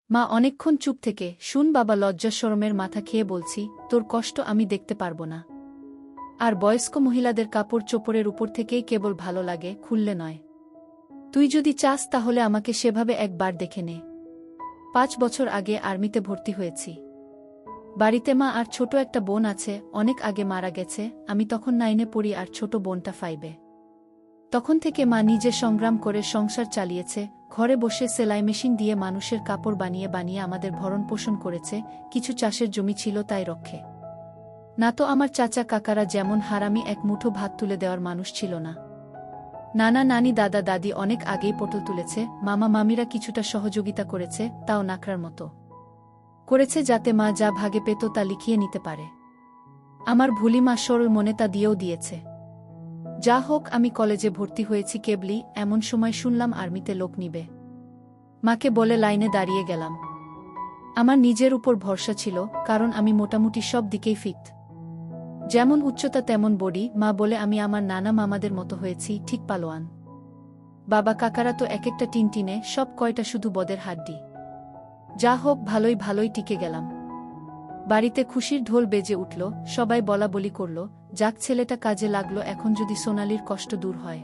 মা অনেকক্ষণ চুপ থেকে, শুন বাবা লজ্জা শরমের মাথা খেয়ে বলছি, তোর কষ্ট আমি দেখতে পারব না। আর বয়স্ক মহিলাদের কাপড় চোপড়ের উপর থেকেই কেবল ভালো লাগে, খুললে নয়। তুই যদি চাস তাহলে আমাকে সেভাবে একবার দেখে নে। 5 বছর আগে আর্মিতে ভর্তি হয়েছি। বাড়িতে মা আর ছোট একটা বোন আছে, অনেক আগে মারা গেছে, আমি তখন 9-এ পড়ি আর ছোট বোনটা 5-এ। তখন থেকে মা নিজে সংগ্রাম করে সংসার চালিয়েছে, ঘরে বসে সেলাই মেশিন দিয়ে মানুষের কাপড় বানিয়ে বানিয়ে আমাদের ভরণ পোষণ করেছে, কিছু চাষের জমি ছিল তাই রক্ষে। না তো আমার চাচা কাকারা যেমন হারামি এক মুঠো ভাত তুলে দেওয়ার মানুষ ছিল না। নানা নানি দাদা দাদি অনেক আগেই পটল তুলেছে, মামা মামিরা কিছুটা সহযোগিতা করেছে, তাও নাকড়ার মতো করেছে যাতে মা যা ভাগে পেত তা লিখিয়ে নিতে পারে। আমার ভুলি মা সরল মনে তা দিয়েও দিয়েছে। যা হোক, আমি কলেজে ভর্তি হয়েছি কেবলই, এমন সময় শুনলাম আর্মিতে লোক নিবে। মাকে বলে লাইনে দাঁড়িয়ে গেলাম। আমার নিজের উপর ভরসা ছিল, কারণ আমি মোটামুটি সব দিকেই ফিট। যেমন উচ্চতা তেমন বডি। মা বলে আমি আমার নানা মামাদের মতো হয়েছি, ঠিক পালোয়ান। বাবা কাকারা তো এক একটা টিনটিনে, সব কয়টা শুধু বদের হাড্ডি। যা হোক, ভালোই ভালোই টিকে গেলাম। বাড়িতে খুশির ঢোল বেজে উঠল, সবাই বলা বলি করল, যাক ছেলেটা কাজে লাগলো, এখন যদি সোনালির কষ্ট দূর হয়।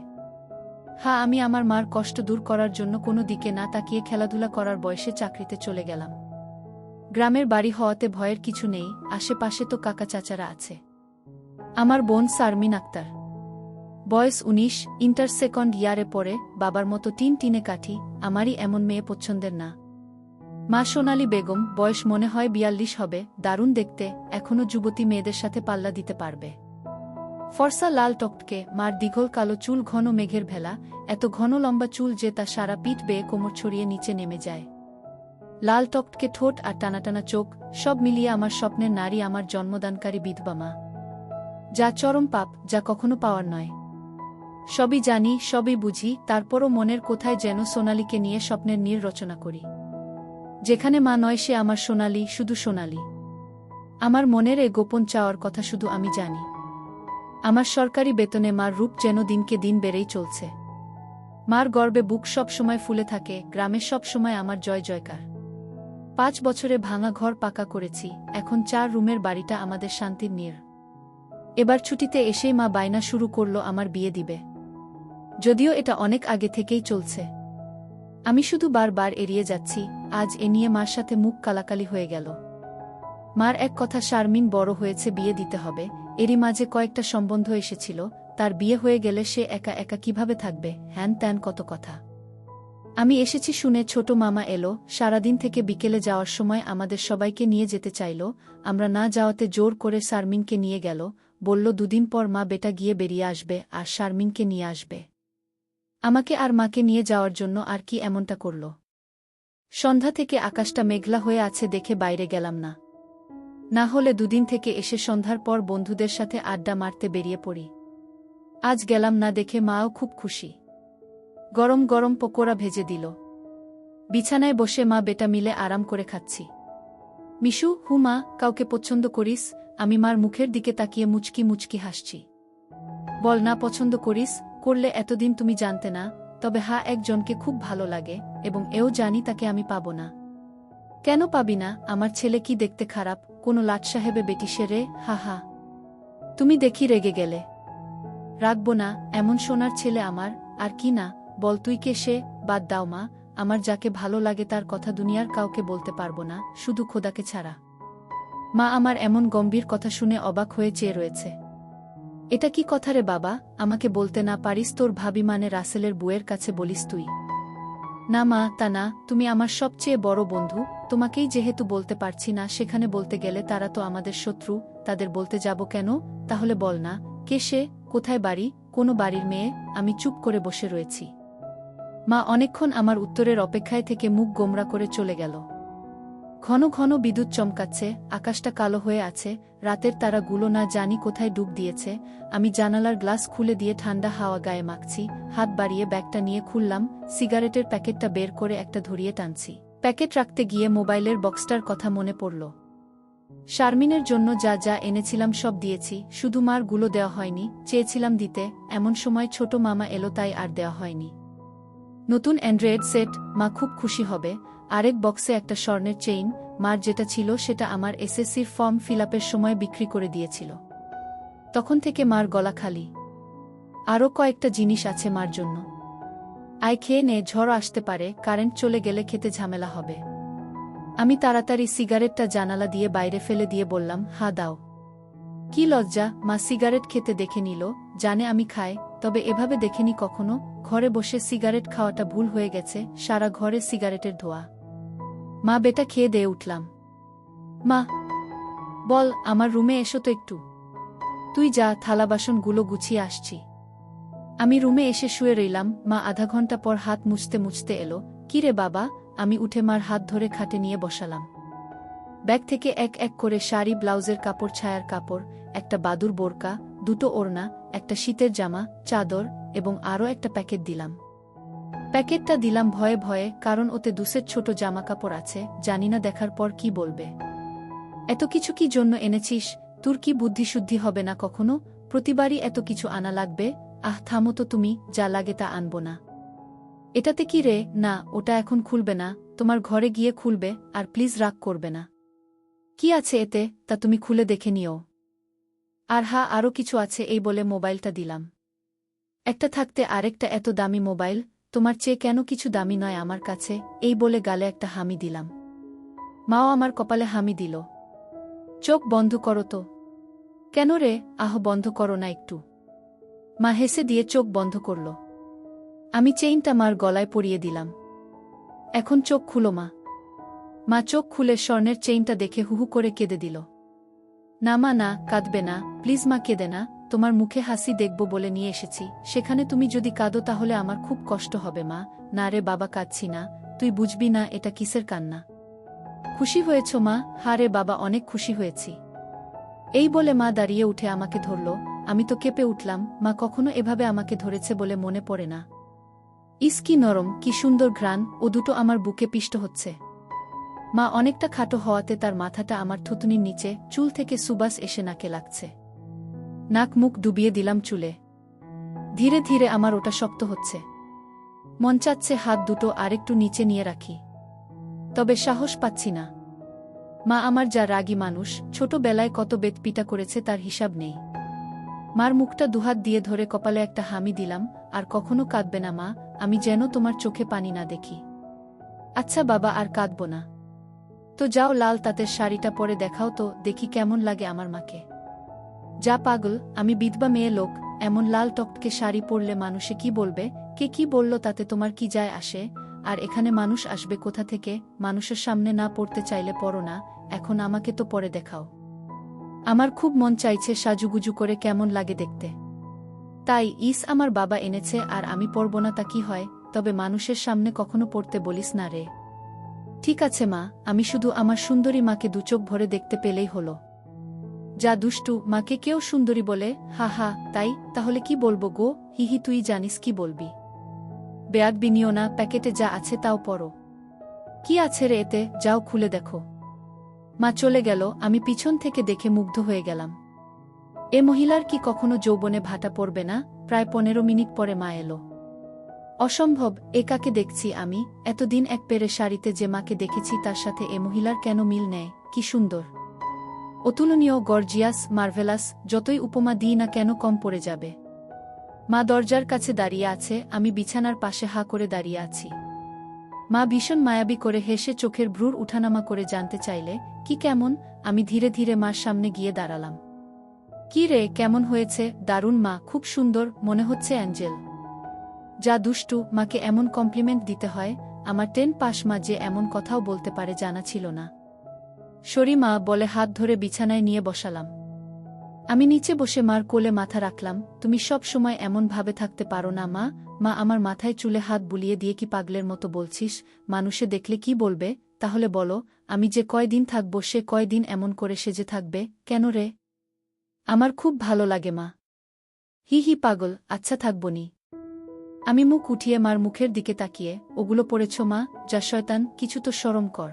হ্যাঁ, আমি আমার মার কষ্ট দূর করার জন্য কোনো দিকে না তাকিয়ে খেলাধুলা করার বয়সে চাকরিতে চলে গেলাম। গ্রামের বাড়ি হওয়াতে ভয়ের কিছু নেই, আশেপাশে তো কাকা চাচারা আছে। আমার বোন শারমিন আক্তার, বয়স 19, ইন্টার সেকেন্ড ইয়ারে পড়ে, বাবার মতো টিনে কাঠি, আমারই এমন মেয়ে পছন্দের না। মা সোনালী বেগম, বয়স মনে হয় 42 হবে, দারুণ দেখতে, এখনো যুবতী মেয়েদের সাথে পাল্লা দিতে পারবে। ফর্সা লাল টকটকে, মার দীঘল কালো চুল ঘন মেঘের ভেলা, এত ঘন লম্বা চুল যে তা সারা পিঠ বেয়ে কোমর ছড়িয়ে নিচে নেমে যায়। লাল টকটকে ঠোঁট আর টানাটানা চোখ, সব মিলিয়ে আমার স্বপ্নের নারী, আমার জন্মদানকারী বিধবা মা। যা চরম পাপ, যা কখনো পাওয়ার নয়। সবই জানি, সবই বুঝি, তারপরও মনের কোথায় যেন সোনালীকে নিয়ে স্বপ্নের নীড় রচনা করি। যেখানে মা নয় সে আমার সোনালী, শুধু সোনালী। আমার মনের এ গোপন চাওয়ার কথা শুধু আমি জানি। আমার সরকারি বেতনে মার রূপ যেন দিনকে দিন বেড়েই চলছে। মার গর্বে বুক সব সময় ফুলে থাকে, গ্রামে সব সময় আমার জয় জয়কার। 5 বছরে ভাঙা ঘর পাকা করেছি, এখন 4 রুমের বাড়িটা আমাদের শান্তির নীড়। এবার ছুটিতে এসেই মা বায়না শুরু করল আমার বিয়ে দিবে। যদিও এটা অনেক আগে থেকেই চলছে, আমি শুধু বারবার এড়িয়ে যাচ্ছি। আজ এ নিয়ে মার সাথে মুখ কালাকালি হয়ে গেল। মার এক কথা, শারমিন বড় হয়েছে, বিয়ে দিতে হবে। এরই মাঝে কয়েকটা সম্বন্ধ এসেছিল, তার বিয়ে হয়ে গেলে সে একা একা কিভাবে থাকবে, হ্যান ত্যান কত কথা। আমি এসেছি শুনে ছোট মামা এলো, সারাদিন থেকে বিকেলে যাওয়ার সময় আমাদের সবাইকে নিয়ে যেতে চাইল। আমরা না যাওয়াতে জোর করে শারমিনকে নিয়ে গেল, বলল 2 দিন পর মা বেটা গিয়ে বেরিয়ে আসবে আর শারমিনকে নিয়ে আসবে। আমাকে আর মাকে নিয়ে যাওয়ার জন্য আর কি এমনটা করল। সন্ধ্যা থেকে আকাশটা মেঘলা হয়ে আছে দেখে বাইরে গেলাম না। না হলে 2 দিন থেকে এসে সন্ধ্যার পর বন্ধুদের সাথে আড্ডা মারতে বেরিয়ে পড়ি। আজ গেলাম না দেখে মাও খুব খুশি। গরম গরম পকোড়া ভেজে দিল। বিছানায় বসে মা বেটা মিলে আরাম করে খাচ্ছি। মিশু, হু মা, কাউকে পছন্দ করিস? আমি মার মুখের দিকে তাকিয়ে মুচকি মুচকি হাসছি। বল না পছন্দ করিস, করলে এতদিন তুমি জানতে না। তবে হ্যাঁ, একজনকে খুব ভালো লাগে, এবং এও জানি তাকে আমি পাবো না। কেন পাবি না? আমার ছেলে কি দেখতে খারাপ, কোনো লাট সাহেবে বেটি সে রে? হা হা, তুমি দেখি রেগে গেলে। রাখবো না, এমন সোনার ছেলে আমার। আর কি না, বল তুই কে সে? বাদ দাও মা, আমার যাকে ভালো লাগে তার কথা দুনিয়ার কাউকে বলতে পারবো না, শুধু খোদাকে ছাড়া। মা আমার এমন গম্ভীর কথা শুনে অবাক হয়ে চেয়ে রয়েছে। এটা কি কথা রে বাবা, আমাকে বলতে না পারিস তোর ভাবি মানে রাসেলের বউয়ের কাছে বলিস তুই? না মা, তা না, তুমি আমার সবচেয়ে বড় বন্ধু, তোমাকেই যেহেতু বলতে পারছি না, সেখানে বলতে গেলে তারা তো আমাদের শত্রু, তাদের বলতে যাব কেন? তাহলে বল না, কে সে, কোথায় বাড়ি, কোনো বাড়ির মেয়ে? আমি চুপ করে বসে রয়েছি। মা অনেকক্ষণ আমার উত্তরের অপেক্ষায় থেকে মুখ গোমরা করে চলে গেল। ঘন ঘন বিদ্যুৎ চমকাচ্ছে, আকাশটা কালো হয়ে আছে, রাতের তারাগুলো না জানি কোথায় ডুব দিয়েছে। আমি জানালার গ্লাস খুলে দিয়ে ঠান্ডা হাওয়া গায়ে মাখছি, হাত বাড়িয়ে ব্যাগটা নিয়ে খুললাম, সিগারেটের প্যাকেটটা বের করে একটা ধরিয়ে টানছি। প্যাকেট রাখতে গিয়ে মোবাইলের বক্সটার কথা মনে পড়ল। শারমিনের জন্য যা যা এনেছিলাম সব দিয়েছি, শুধু মার গুলো দেওয়া হয়নি, চেয়েছিলাম দিতে, এমন সময় ছোট মামা এলো তাই আর দেওয়া হয়নি। নতুন অ্যান্ড্রয়েড সেট, মা খুব খুশি হবে। আরেক বক্সে একটা স্বর্ণের চেইন। মার যেটা ছিল সেটা আমার এসএসসির ফর্ম ফিলআপের সময় বিক্রি করে দিয়েছিল। তখন থেকে মার গলা খালি। আরও কয়েকটা জিনিস আছে মার জন্য। আয় খেয়ে নে, ঝড় আসতে পারে, কারেন্ট চলে গেলে খেতে ঝামেলা হবে। আমি তাড়াতাড়ি সিগারেটটা জানালা দিয়ে বাইরে ফেলে দিয়ে বললাম, হা দাও। কি লজ্জা! মা সিগারেট খেতে দেখে নিল, জানে আমি খাই, তবে এভাবে দেখেনি কখনো। ঘরে বসে সিগারেট খাওয়াটা ভুল হয়ে গেছে, সারা ঘরে সিগারেটের ধোঁয়া। মা বেটা খেয়ে দিয়ে উঠলাম। মা বল, আমার রুমে এসো তো একটু। তুই যা, থালা বাসনগুলো গুছিয়ে আসছি। আমি রুমে এসে শুয়ে রইলাম। মা আধা ঘন্টা পর হাত মুছতে মুছতে এলো। কি রে বাবা? আমি উঠে মার হাত ধরে খাটে নিয়ে বসালাম। ব্যাগ থেকে এক এক করে শাড়ি, ব্লাউজের কাপড়, ছায়ার কাপড়, একটা বাদুর বোরকা, দুটো ওড়না, একটা শীতের জামা, চাদর এবং আরও একটা প্যাকেট দিলাম। প্যাকেটটা দিলাম ভয়ে ভয়ে, কারণ ওতে দুসেট ছোট জামা কাপড় আছে, জানি না দেখার পর কি বলবে। এত কিছু কি জন্য এনেছিস? তোর কি বুদ্ধিশুদ্ধি হবে না কখনো? প্রতিবারই এত কিছু আনা লাগবে? আহ থামো তো তুমি, যা লাগে তা আনবো না। এটাতে কি রে? না, ওটা এখন খুলবে না, তোমার ঘরে গিয়ে খুলবে, আর প্লিজ রাগ করবে না। কি আছে এতে, তা তুমি খুলে দেখে নিও। আর হ্যাঁ, আরও কিছু আছে, এই বলে মোবাইলটা দিলাম। একটা থাকতে আরেকটা এত দামি মোবাইল, তোমার চেয়ে কেন কিছু দামি নয় আমার কাছে, এই বলে গালে একটা হামি দিলাম। মাও আমার কপালে হামি দিল। চোখ বন্ধ করো তো। কেন রে? আহ বন্ধ করো না একটু। মা হেসে দিয়ে চোখ বন্ধ করল। আমি চেইনটা মার গলায় পরিয়ে দিলাম। এখন চোখ খুলো মা। মা চোখ খুলে স্বর্ণের চেইনটা দেখে হুহু করে কেঁদে দিল। না মা না, কাঁদবে না, প্লিজ মা, কেঁদে না, তোমার মুখে হাসি দেখব বলে নিয়ে এসেছি, সেখানে তুমি যদি কাঁদো তাহলে আমার খুব কষ্ট হবে মা। না রে বাবা, কাঁদছি না, তুই বুঝবি না এটা কিসের কান্না। খুশি হয়েছ মা? হ্যাঁ রে বাবা, অনেক খুশি হয়েছি। এই বলে মা দাঁড়িয়ে উঠে আমাকে ধরল। আমি তো কেঁপে উঠলাম। মা কখনো এভাবে আমাকে ধরেছে বলে মনে পড়ে না। ইস কি নরম, কি সুন্দর ঘ্রাণ, ও দুটো আমার বুকে পিষ্ট হচ্ছে। মা অনেকটা খাটো হওয়াতে তার মাথাটা আমার থুতনির নিচে, চুল থেকে সুবাস এসে নাকে লাগছে। নাক মুখ ডুবিয়ে দিলাম চুলে। ধীরে ধীরে আমার ওটা শক্ত হচ্ছে। মন চাচ্ছে হাত দুটো আরেকটু নিচে নিয়ে রাখি, তবে সাহস পাচ্ছি না। মা আমার যা রাগী মানুষ, ছোটবেলায় কত বেত পিটা করেছে তার হিসাব নেই। মার মুখটা দুহাত দিয়ে ধরে কপালে একটা হামি দিলাম। আর কখনো কাঁদবে না মা, আমি যেন তোমার চোখে পানি না দেখি। আচ্ছা বাবা, আর কাঁদব না। তো যাও, লাল তাঁতের শাড়িটা পরে দেখাও তো, দেখি কেমন লাগে আমার মাকে। যা পাগল, আমি বিধবা মেয়ে লোক, এমন লাল টকটকে শাড়ি পরলে মানুষে কি বলবে? কে কি বলল তাতে তোমার কি যায় আসে? আর এখানে মানুষ আসবে কোথা থেকে? মানুষের সামনে না পড়তে চাইলে পড়ো না, এখন আমাকে তো পরে দেখাও। আমার খুব মন চাইছে সাজুগুজু করে কেমন লাগে দেখতে। তাই আমার বাবা এনেছে, আর আমি পরব না তা কি হয়? তবে মানুষের সামনে কখনো পড়তে বলিস না রে। ঠিক আছে মা, আমি শুধু আমার সুন্দরী মাকে দুচোখ ভরে দেখতে পেলেই হলো। যা দুষ্টু, মাকে কেউ সুন্দরী বলে? হা হা, তাই? তাহলে কি বলবো গো? হিহি, তুই জানিস কি বলবি। বেয়াদবি নিও না, প্যাকেটে যা আছে তাও পড়ো। কি আছে রে এতে? যাও খুলে দেখো। মা চলে গেল। আমি পিছন থেকে দেখে মুগ্ধ হয়ে গেলাম। এ মহিলার কি কখনো যৌবনে ভাটা পড়বে না? প্রায় 15 মিনিট পরে মা এলো। অসম্ভব, এ কাকে দেখছি আমি? এতদিন এক পেরে শাড়িতে যে মাকে দেখেছি তার সাথে এ মহিলার কেন মিল নেয়? কি সুন্দর, অতুলনীয়, গর্জিয়াস, মার্ভেলাস, যতই উপমা দিই না কেন কম পড়ে যাবে। মা দরজার কাছে দাঁড়িয়ে আছে, আমি বিছানার পাশে হা করে দাঁড়িয়ে আছি। মা ভীষণ মায়াবী করে হেসে চোখের ভ্রুর উঠানামা করে জানতে চাইলে, কি কেমন? আমি ধীরে ধীরে মার সামনে গিয়ে দাঁড়ালাম। কি রে, কেমন হয়েছে? দারুণ মা, খুব সুন্দর, মনে হচ্ছে অ্যাঞ্জেল। যা দুষ্টু, মাকে এমন কমপ্লিমেন্ট দিতে হয়? আমার 10 পাস মা যে এমন কথাও বলতে পারে জানা ছিল না। সরি মা বলে হাত ধরে বিছানায় নিয়ে বসালাম। আমি নিচে বসে মার কোলে মাথা রাখলাম। তুমি সব সময় এমন ভাবে থাকতে পারো না মা? মা আমার মাথায় চুলে হাত বুলিয়ে দিয়ে, কি পাগলের মতো বলছিস? মানুষে দেখলে কি বলবে? তাহলে বলো, আমি যে কয়দিন থাকবো সে কয়দিন এমন করে সেজে থাকবে কেন রে? আমার খুব ভালো লাগে মা। হি হি পাগল, আচ্ছা থাকবনি। আমি মুখ উঠিয়ে মার মুখের দিকে তাকিয়ে, ওগুলো পড়েছ মা? যা শয়তান, কিছু তো শরম কর।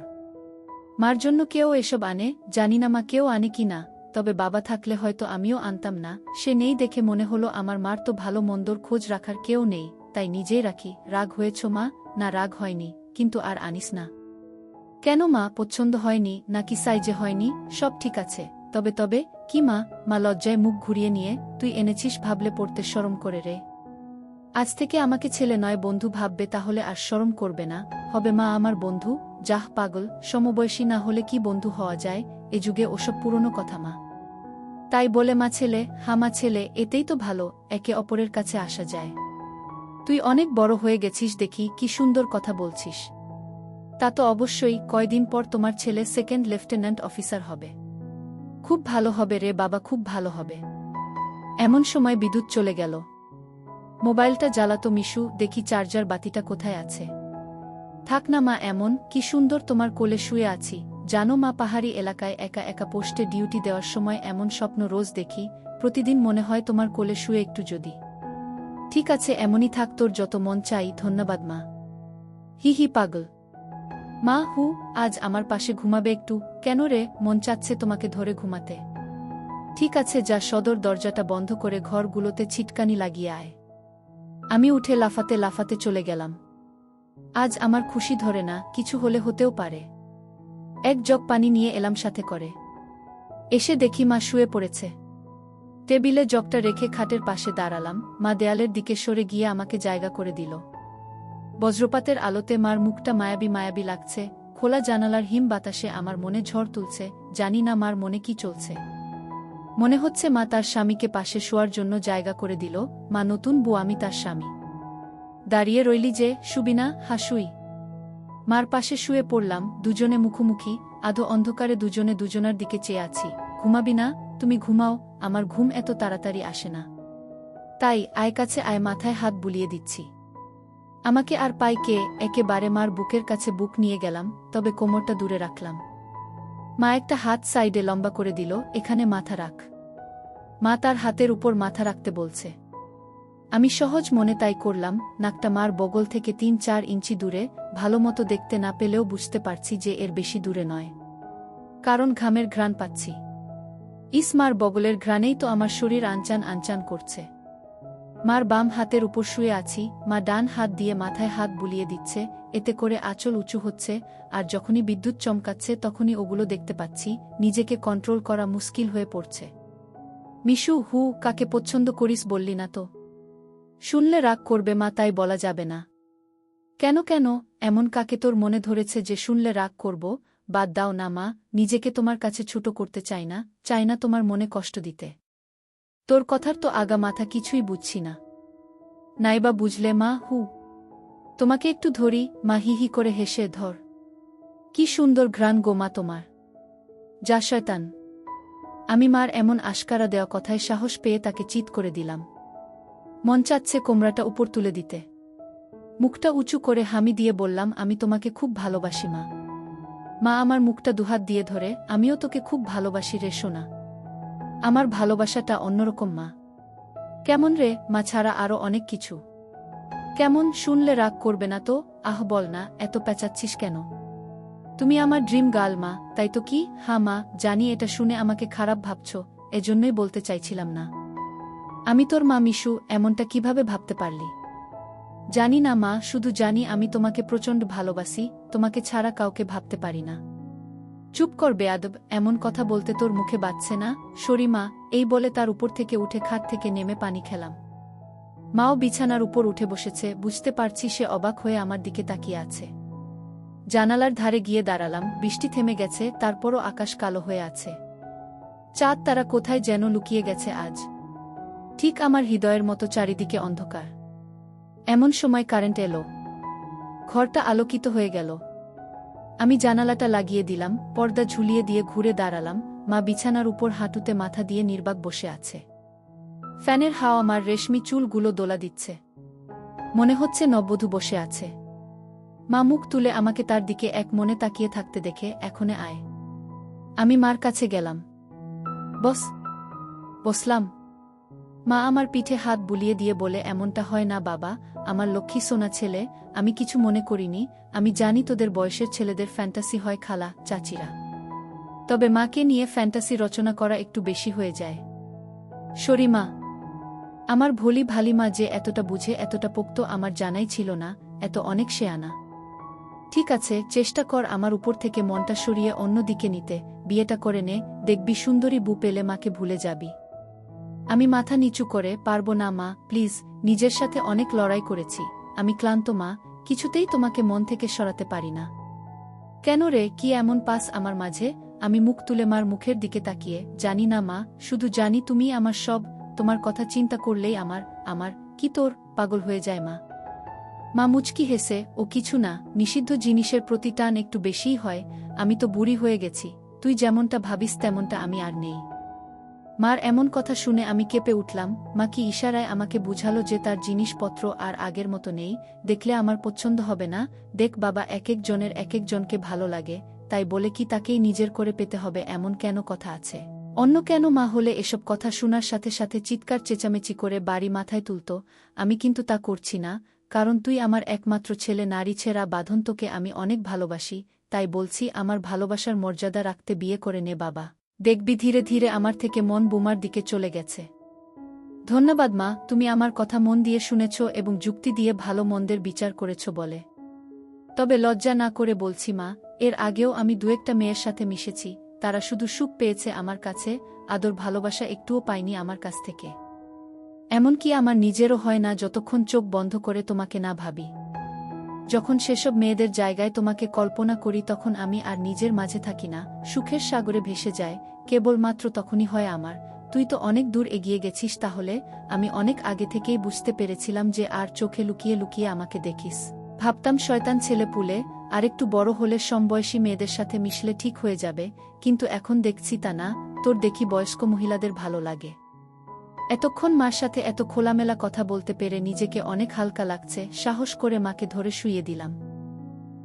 মার জন্য কেউ এসব আনে? জানি না মা কেউ আনে কি না, তবে বাবা থাকলে হয়তো আমিও আনতাম না। সে নেই দেখে মনে হলো আমার মার তো ভালো মন্দর খোঁজ রাখার কেউ নেই, তাই নিজেই রাখি। রাগ হয়েছ মা? না রাগ হয়নি, কিন্তু আর আনিস না। কেন মা, পছন্দ হয়নি নাকি সাইজে হয়নি? সব ঠিক আছে। তবে কি মা? মা লজ্জায় মুখ ঘুরিয়ে নিয়ে, তুই এনেছিস ভাবলে পড়তে শরম করে রে। আজ থেকে আমাকে ছেলে নয় বন্ধু ভাববে, তাহলে আর শরম করবে না। হবে মা আমার বন্ধু। যাহ পাগল, সমবয়সী না হলে কি বন্ধু হওয়া যায়? এ যুগে ওসব পুরনো কথা মা। তাই বলে মা ছেলে, মা ছেলে, এতেই তো ভালো, একে অপরের কাছে আসা যায়। তুই অনেক বড় হয়ে গেছিস দেখি, কি সুন্দর কথা বলছিস। তা তো অবশ্যই, কয়দিন পর তোমার ছেলে সেকেন্ড লেফটেন্যান্ট অফিসার হবে। খুব ভালো হবে রে বাবা, খুব ভালো হবে। এমন সময় বিদ্যুৎ চলে গেল। মোবাইলটা জ্বালাতো মিশু, দেখি চার্জার বাতিটা কোথায় আছে। থাক না মা এমন, কি সুন্দর তোমার কোলে শুয়ে আছি। জানো মা, পাহাড়ি এলাকায় একা একা পোস্টে ডিউটি দেওয়ার সময় এমন স্বপ্ন রোজ দেখি। প্রতিদিন মনে হয় তোমার কোলে শুয়ে একটু যদি। ঠিক আছে, এমনই থাক, তোর যত মন চাই। ধন্যবাদ মা। হি পাগল। মা আজ আমার পাশে ঘুমাবে একটু? কেন রে, মন চাচ্ছে তোমাকে ধরে ঘুমাতে। ঠিক আছে, যা সদর দরজাটা বন্ধ করে ঘরগুলোতে ছিটকানি লাগিয়ে আয়। আমি উঠে লাফাতে লাফাতে চলে গেলাম। আজ আমার খুশি ধরে না, কিছু হলে হতেও পারে। এক জগ পানি নিয়ে এলাম সাথে করে। এসে দেখি মা শুয়ে পড়েছে। টেবিলে জগটা রেখে খাটের পাশে দাঁড়ালাম। মা দেয়ালের দিকে সরে গিয়ে আমাকে জায়গা করে দিল। বজ্রপাতের আলোতে মার মুখটা মায়াবী মায়াবী লাগছে। খোলা জানালার হিম বাতাসে আমার মনে ঝড় তুলছে। জানি না মার মনে কি চলছে। মনে হচ্ছে মা তার স্বামীকে পাশে শোয়ার জন্য জায়গা করে দিল। মা নতুন বউ, আমি তার স্বামী। দাঁড়িয়ে রইলি যে, শুবি না? শুই। মার পাশে শুয়ে পড়লাম, দুজনে মুখোমুখি। আধো অন্ধকারে দুজনে দুজনার দিকে চেয়ে আছি। ঘুমাবি না? তুমি ঘুমাও, আমার ঘুম এত তাড়াতাড়ি আসে না। তাই আয় কাছে আয়, মাথায় হাত বুলিয়ে দিচ্ছি। আমাকে আর পাই কে? একেবারে মার বুকের কাছে বুক নিয়ে গেলাম, তবে কোমরটা দূরে রাখলাম। মা একটা হাত সাইডে লম্বা করে দিল, এখানে মাথা রাখ। মা তার হাতের উপর মাথা রাখতে বলছে। আমি সহজ মনে তাই করলাম। নাকটা মার বগল থেকে ৩-৪ ইঞ্চি দূরে। ভালোমতো দেখতে না পেলেও বুঝতে পারছি যে এর বেশি দূরে নয়, কারণ ঘামের ঘ্রাণ পাচ্ছি। মার বগলের ঘ্রাণেই তো আমার শরীর আনচান আনচান করছে। মার বাম হাতের উপর শুয়ে আছি, মা ডান হাত দিয়ে মাথায় হাত বুলিয়ে দিচ্ছে। এতে করে আঁচল উঁচু হচ্ছে, আর যখনই বিদ্যুৎ চমকাচ্ছে তখনই ওগুলো দেখতে পাচ্ছি। নিজেকে কন্ট্রোল করা মুশকিল হয়ে পড়ছে। মিশু, কাকে পছন্দ করিস বললি না তো? শুনলে রাগ করবে মা, তাই বলা যাবে না। কেন, এমন কাকে তোর মনে ধরেছে যে শুনলে রাগ করব? বাদ দাও না মা, নিজেকে তোমার কাছে ছোট করতে চাই না তোমার মনে কষ্ট দিতে। তোর কথার তো আগা মাথা কিছুই বুঝছি না। নাইবা বুঝলে মা? তোমাকে একটু ধরি। মা হি করে হেসে, ধর। কি সুন্দর ঘ্রাণ গো মা তোমার। যা শয়তান। আমি মার এমন আশকারা দেওয়া কথায় সাহস পেয়ে তাকে চিৎ করে দিলাম। মন চাচ্ছে কোমরাটা উপর তুলে দিতে। মুখটা উঁচু করে হামি দিয়ে বললাম, আমি তোমাকে খুব ভালোবাসি মা। মা আমার মুখটা দুহাত দিয়ে ধরে, আমিও তোকে খুব ভালোবাসি রে সোনা। আমার ভালোবাসাটা অন্যরকম মা। কেমন রে? মা ছাড়া আরো অনেক কিছু। কেমন? শুনলে রাগ করবে না তো? বল না, এত পেঁচাচ্ছিস কেন? তুমি আমার ড্রিম গার্ল মা, তাই তো? কি? মা, জানি এটা শুনে আমাকে খারাপ ভাবছ, এজন্যই বলতে চাইছিলাম না। আমি তোর মা মিশু, এমনটা কিভাবে ভাবতে পারলি? জানি না মা, শুধু জানি আমি তোমাকে প্রচণ্ড ভালোবাসি। তোমাকে ছাড়া কাউকে ভাবতে পারি না। চুপ কর বেয়াদব, এমন কথা বলতে তোর মুখে বাজছে না? সরি মা। এই বলে তার উপর থেকে উঠে খাট থেকে নেমে পানি খেলাম। মাও বিছানার উপর উঠে বসেছে। বুঝতে পারছি সে অবাক হয়ে আমার দিকে তাকিয়ে আছে। জানালার ধারে গিয়ে দাঁড়ালাম। বৃষ্টি থেমে গেছে, তারপরও আকাশ কালো হয়ে আছে। চাঁদ তারা কোথায় যেন লুকিয়ে গেছে আজ। ঠিক আমার হৃদয়ের মতো চারিদিকে অন্ধকার। এমন সময় কারেন্ট এলো। ঘরটা আলোকিত হয়ে গেল। আমি জানালাটা লাগিয়ে দিলাম, পর্দা ঝুলিয়ে দিয়ে ঘুরে দাঁড়ালাম। মা বিছানার উপর হাঁটুতে মাথা দিয়ে নির্বাক বসে আছে। ফ্যানের হাওয়া আমার রেশমি চুলগুলো দোলা দিচ্ছে। মনে হচ্ছে নববধূ বসে আছে। মা মুখ তুলে আমাকে তার দিকে এক মনে তাকিয়ে থাকতে দেখে, এখনে আয়। আমি মার কাছে গেলাম। বসলাম। মা আমার পিঠে হাত বুলিয়ে দিয়ে বলে, এমনটা হয় না বাবা, আমার লক্ষ্মী সোনা ছেলে। আমি কিছু মনে করিনি। আমি জানি তোদের বয়সের ছেলেদের ফ্যান্টাসি হয় খালা, চাচিরা। তবে মাকে নিয়ে ফ্যান্টাসি রচনা করা একটু বেশি হয়ে যায়। সরি মা। আমার ভোলি ভালি মা যে এতটা বুঝে, এতটা পোক্ত আমার জানাই ছিল না। এত অনেক শেয়ানা। ঠিক আছে, চেষ্টা কর আমার উপর থেকে মনটা সরিয়ে অন্য দিকে নিতে, বিয়েটা করে নে, দেখবি সুন্দরী বউ পেলে মাকে ভুলে যাবি। আমি মাথা নিচু করে, পারবো না মা, প্লিজ, নিজের সাথে অনেক লড়াই করেছি, আমি ক্লান্ত মা, কিছুতেই তোমাকে মন থেকে সরাতে পারি না। কেন রে, কি এমন পাস আমার মাঝে? আমি মুখ তুলে মার মুখের দিকে তাকিয়ে, জানি না মা, শুধু জানি তুমি আমার সব, তোমার কথা চিন্তা করলেই আমার কি তোর পাগল হয়ে যায় মা। মা মুচকি হেসে, ও কিছু না, নিষিদ্ধ জিনিসের প্রতি টান একটু বেশিই হয়, আমি তো বুড়ি হয়ে গেছি, তুই যেমনটা ভাবিস তেমনটা আমি আর নেই। মার এমন কথা শুনে আমি কেঁপে উঠলাম। মা কি ইশারায় আমাকে বুঝালো যে তার জিনিসপত্র আর আগের মতো নেই, দেখলে আমার পছন্দ হবে না? দেখ বাবা, এক এক জনের এক একজনকে ভালো লাগে, তাই বলে কি তাকেই নিজের করে পেতে হবে এমন কেন কথা আছে? অন্য কেন মা হলে এসব কথা শোনার সাথে সাথে চিৎকার চেঁচামেচি করে বাড়ি মাথায় তুলত। আমি কিন্তু তা করছি না, কারণ তুই আমার একমাত্র ছেলে, নারী ছেঁড়া বাঁধন, তোকে আমি অনেক ভালোবাসি, তাই বলছি আমার ভালোবাসার মর্যাদা রাখতে বিয়ে করে নে বাবা। দেখবি ধীরে ধীরে আমার থেকে মন বোমার দিকে চলে গেছে। ধন্যবাদ মা, তুমি আমার কথা মন দিয়ে শুনেছ এবং যুক্তি দিয়ে ভালো মন্দের বিচার করেছ বলে। তবে লজ্জা না করে বলছি মা, এর আগেও আমি দু-একটা মেয়ের সাথে মিশেছি, তারা শুধু সুখ পেয়েছে আমার কাছে, আদর ভালোবাসা একটুও পায়নি আমার কাছ থেকে। এমনকি আমার নিজেরও হয় না যতক্ষণ চোখ বন্ধ করে তোমাকে না ভাবি। যখন সেসব মেয়েদের জায়গায় তোমাকে কল্পনা করি তখন আমি আর নিজের মাঝে থাকি না, সুখের সাগরে ভেসে যায়, কেবলমাত্র তখনই হয় আমার। তুই তো অনেক দূর এগিয়ে গেছিস তাহলে, আমি অনেক আগে থেকেই বুঝতে পেরেছিলাম যে আর চোখে লুকিয়ে লুকিয়ে আমাকে দেখিস। ভাবতাম শয়তান ছেলে পুলে, আরেকটু বড় হলে সমবয়সী মেয়েদের সাথে মিশলে ঠিক হয়ে যাবে, কিন্তু এখন দেখছি তা না, তোর দেখি বয়স্ক মহিলাদের ভালো লাগে। এতক্ষণ মার সাথে এত খোলামেলা কথা বলতে পেরে নিজেকে অনেক হালকা লাগছে। সাহস করে মাকে ধরে শুইয়ে দিলাম।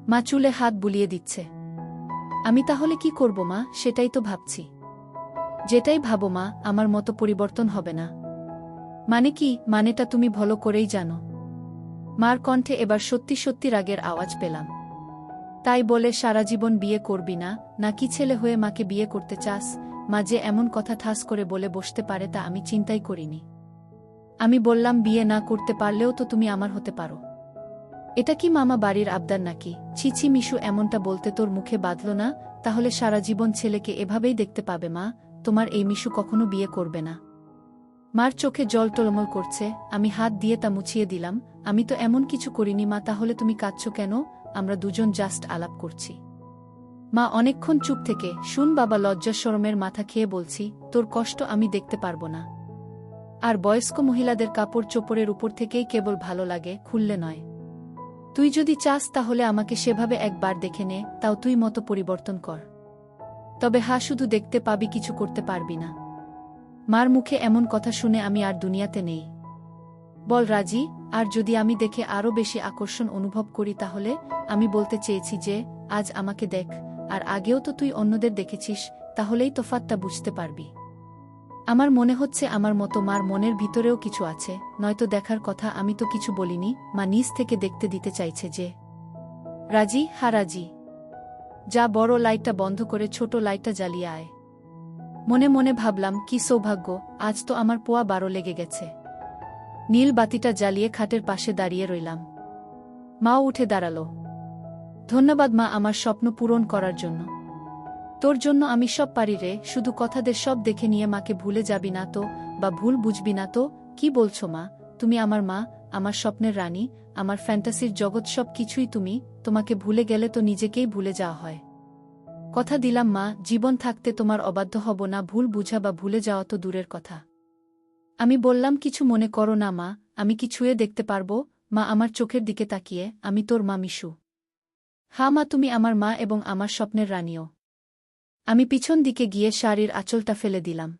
মা চুলে হাত বুলিয়ে দিচ্ছে। আমি তাহলে কি করব মা, সেটাই তো ভাবছি। যেটাই ভাবো মা, আমার মতো পরিবর্তন হবে না। মানে কি? মানেটা তুমি ভালো করেই জানো। মার কণ্ঠে এবার সত্যি সত্যি রাগের আওয়াজ পেলাম। তাই বলে সারা জীবন বিয়ে করবি না, নাকি ছেলে হয়ে মাকে বিয়ে করতে চাস? মা যে এমন কথা ঠাস করে বলে বসতে পারে তা আমি চিন্তাই করিনি। আমি বললাম, বিয়ে না করতে পারলেও তো তুমি আমার হতে পারো। এটা কি মামা বাড়ির আবদার নাকি? ছিছি মিশু, এমনটা বলতে তোর মুখে বাঁধল না? তাহলে সারা জীবন ছেলেকে এভাবেই দেখতে পাবে মা, তোমার এই মিশু কখনো বিয়ে করবে না। মার চোখে জল টলমল করছে, আমি হাত দিয়ে তা মুছিয়ে দিলাম। আমি তো এমন কিছু করিনি মা, তাহলে তুমি কাঁদছো কেন? আমরা দুজন জাস্ট আলাপ করছি। মা অনেকক্ষণ চুপ থেকে, শুন বাবা, লজ্জা শরমের মাথা খেয়ে বলছি, তোর কষ্ট আমি দেখতে পারবো না। আর বয়স্ক মহিলাদের কাপড় চোপড়ের উপর থেকেই কেবল ভালো লাগে, খুললে নয়। তুই যদি চাস তাহলে আমাকে সেভাবে একবার দেখে নে, তাও তুই মতো পরিবর্তন কর। তবে শুধু দেখতে পাবি, কিছু করতে পারবি না। মার মুখে এমন কথা শুনে আমি আর দুনিয়াতে নেই। বল রাজি? আর যদি আমি দেখে আরও বেশি আকর্ষণ অনুভব করি তাহলে? আমি বলতে চেয়েছি যে, আজ আমাকে দেখ, আর আগেও তো তুই অন্যদের দেখেছিস, তাহলেই তফাৎটা বুঝতে পারবি। আমার মনে হচ্ছে আমার মতো মার মনের ভিতরেও কিছু আছে, নয়তো দেখার কথা, আমি তো কিছু বলিনি। মা নিজ থেকে দেখতে দিতে চাইছে যে। রাজি? রাজি। যা, বড় লাইটটা বন্ধ করে ছোট লাইটটা জ্বালিয়ে আয়। মনে মনে ভাবলাম, কি সৌভাগ্য, আজ তো আমার পোয়া 12 লেগে গেছে। নীল বাতিটা জ্বালিয়ে খাটের পাশে দাঁড়িয়ে রইলাম। মাও উঠে দাঁড়ালো। ধন্যবাদ মা, আমার স্বপ্ন পূরণ করার জন্য। তোর জন্য আমি সব পারি রে, শুধু কথাদের সব দেখে নিয়ে মাকে ভুলে যাবি না তো, বা ভুল বুঝবি না তো? কি বলছো মা, তুমি আমার মা, আমার স্বপ্নের রানী, আমার ফ্যান্টাসির জগৎ, সব কিছুই তুমি। তোমাকে ভুলে গেলে তো নিজেকেই ভুলে যাওয়া হয়। কথা দিলাম মা, জীবন থাকতে তোমার অবাধ্য হব না। ভুল বুঝা বা ভুলে যাওয়া তো দূরের কথা। আমি বললাম, কিছু মনে করো না মা, আমি কি ছুঁয়ে দেখতে পারবো? মা আমার চোখের দিকে তাকিয়ে, আমি তোর মা মিশু। মা, তুমি আমার মা এবং আমার স্বপ্নের রানীও। আমি পিছন দিকে গিয়ে শাড়ির আঁচলটা ফেলে দিলাম।